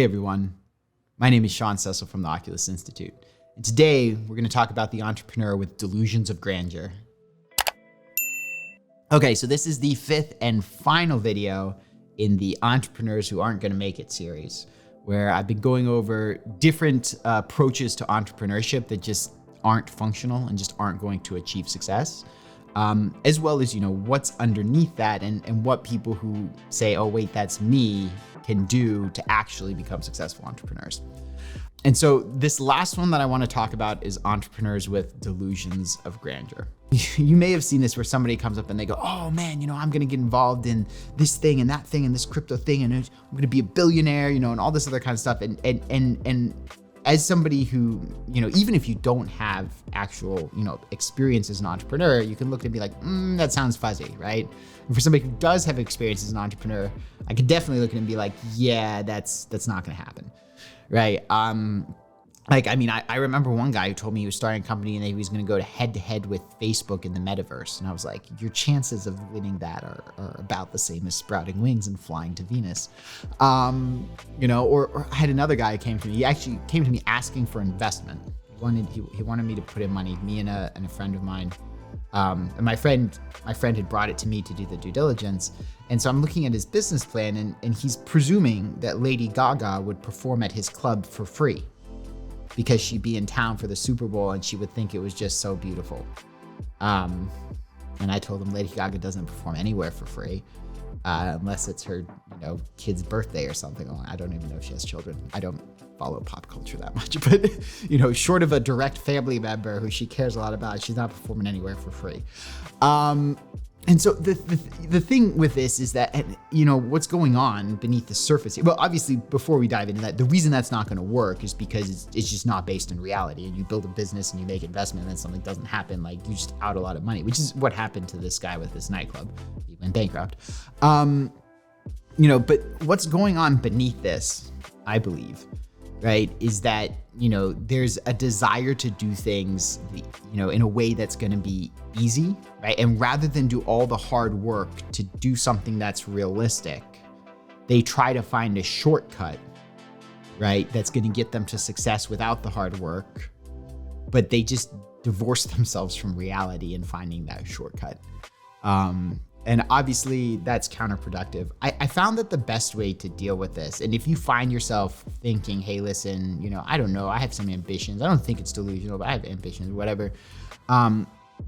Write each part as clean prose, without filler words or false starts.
Hey everyone, my name is Sean Cecil from the Oculus Institute, and today we're going to talk about the entrepreneur with delusions of grandeur. Okay, so this is the fifth and final video in the Entrepreneurs Who Aren't Going to Make It series, where I've been going over different approaches to entrepreneurship that just aren't functional and just aren't going to achieve success. As well as, what's underneath that and what people who say, oh, wait, that's me, can do to actually become successful entrepreneurs. And so this last one that I want to talk about is entrepreneurs with delusions of grandeur. You may have seen this where somebody comes up and they go, oh man, I'm going to get involved in this thing and that thing and this crypto thing, and I'm going to be a billionaire, and all this other kind of stuff. And as somebody who, even if you don't have actual, experience as an entrepreneur, you can look and be like, that sounds fuzzy, right? And for somebody who does have experience as an entrepreneur, I could definitely look at it and be like, yeah, that's not going to happen, right? I remember one guy who told me he was starting a company and that he was going to go to head with Facebook in the metaverse. And I was like, your chances of winning that are about the same as sprouting wings and flying to Venus. Or I had another guy who came to me. He actually came to me asking for investment. He wanted me to put in money, me and a friend of mine. And my friend had brought it to me to do the due diligence. And so I'm looking at his business plan and he's presuming that Lady Gaga would perform at his club for free, because she'd be in town for the Super Bowl and she would think it was just so beautiful. And I told him Lady Gaga doesn't perform anywhere for free, unless it's her, kid's birthday or something. I don't even know if she has children. I don't follow pop culture that much, but short of a direct family member who she cares a lot about, she's not performing anywhere for free. And so the thing with this is that, what's going on beneath the surface. Well, obviously, before we dive into that, the reason that's not going to work is because it's just not based in reality. And you build a business and you make investment and then something doesn't happen, like you just out a lot of money, which is what happened to this guy with this nightclub. He went bankrupt. But what's going on beneath this, I believe, right, is that, there's a desire to do things, in a way that's going to be easy, right? And rather than do all the hard work to do something that's realistic, they try to find a shortcut, right, that's going to get them to success without the hard work, but they just divorce themselves from reality in finding that shortcut. And obviously that's counterproductive. I found that the best way to deal with this, and if you find yourself thinking, hey, listen, I don't know, I have some ambitions. I don't think it's delusional, but I have ambitions, whatever.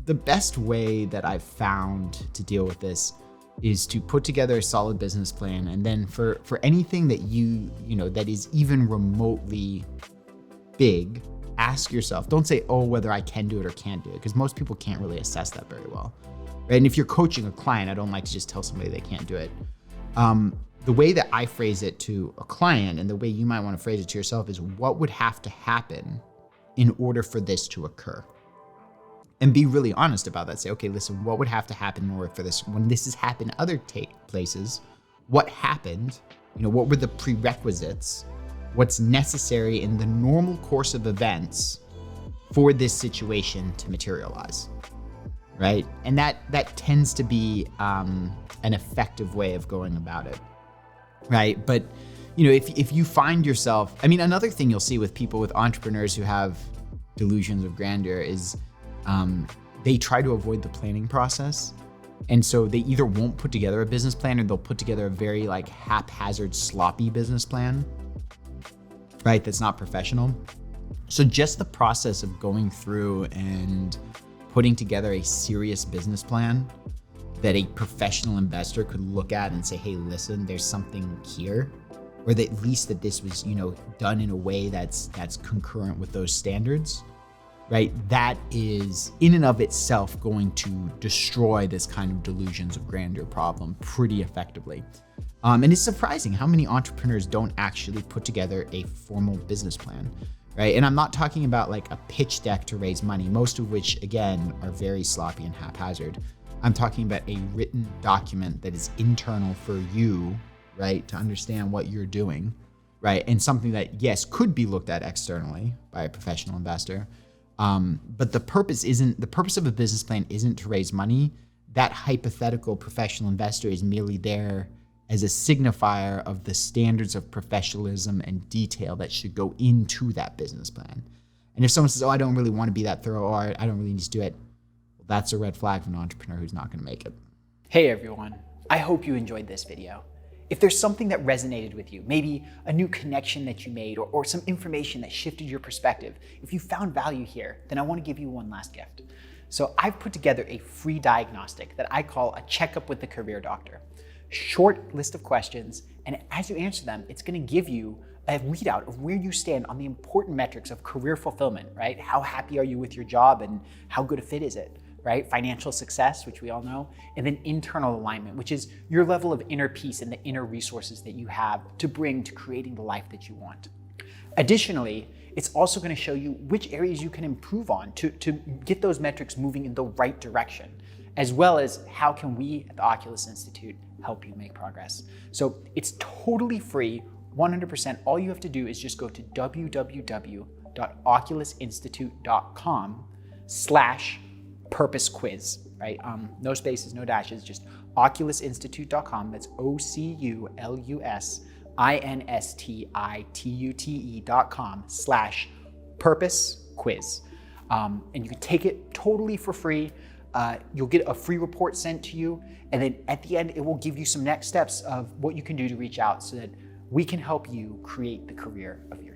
The best way that I've found to deal with this is to put together a solid business plan. And then for anything that that is even remotely big, ask yourself, don't say, oh, whether I can do it or can't do it, because most people can't really assess that very well. Right? And if you're coaching a client, I don't like to just tell somebody they can't do it. The way that I phrase it to a client and the way you might want to phrase it to yourself is, what would have to happen in order for this to occur? And be really honest about that. Say, okay, listen, what would have to happen in order for this? When this has happened other places, what happened? What were the prerequisites? What's necessary in the normal course of events for this situation to materialize? Right? And that tends to be an effective way of going about it, right? But, if you find yourself, another thing you'll see with people, with entrepreneurs who have delusions of grandeur is they try to avoid the planning process. And so they either won't put together a business plan, or they'll put together a very haphazard, sloppy business plan, right? That's not professional. So just the process of going through and putting together a serious business plan that a professional investor could look at and say, hey, listen, there's something here, or that at least that this was, done in a way that's concurrent with those standards, right? That is in and of itself going to destroy this kind of delusions of grandeur problem pretty effectively. And it's surprising how many entrepreneurs don't actually put together a formal business plan. Right? And I'm not talking about a pitch deck to raise money, most of which, again, are very sloppy and haphazard. I'm talking about a written document that is internal for you, right, to understand what you're doing, right? And something that, yes, could be looked at externally by a professional investor. But the purpose of a business plan isn't to raise money. That hypothetical professional investor is merely there as a signifier of the standards of professionalism and detail that should go into that business plan. And if someone says, oh, I don't really want to be that thorough, or I don't really need to do it, well, that's a red flag for an entrepreneur who's not going to make it. Hey everyone, I hope you enjoyed this video. If there's something that resonated with you, maybe a new connection that you made or some information that shifted your perspective, if you found value here, then I want to give you one last gift. So I've put together a free diagnostic that I call a checkup with the career doctor. Short list of questions, and as you answer them, it's going to give you a readout of where you stand on the important metrics of career fulfillment, right? How happy are you with your job and how good a fit is it, right? Financial success, which we all know, and then internal alignment, which is your level of inner peace and the inner resources that you have to bring to creating the life that you want. Additionally, it's also going to show you which areas you can improve on to get those metrics moving in the right direction, as well as how can we at the Oculus Institute help you make progress. So it's totally free, 100%. All you have to do is just go to www.oculusinstitute.com/purpose quiz, right? No spaces, no dashes, just oculusinstitute.com. That's OCULUSINSTITUTE.com/purpose quiz. And you can take it totally for free. You'll get a free report sent to you. And then at the end, it will give you some next steps of what you can do to reach out so that we can help you create the career of your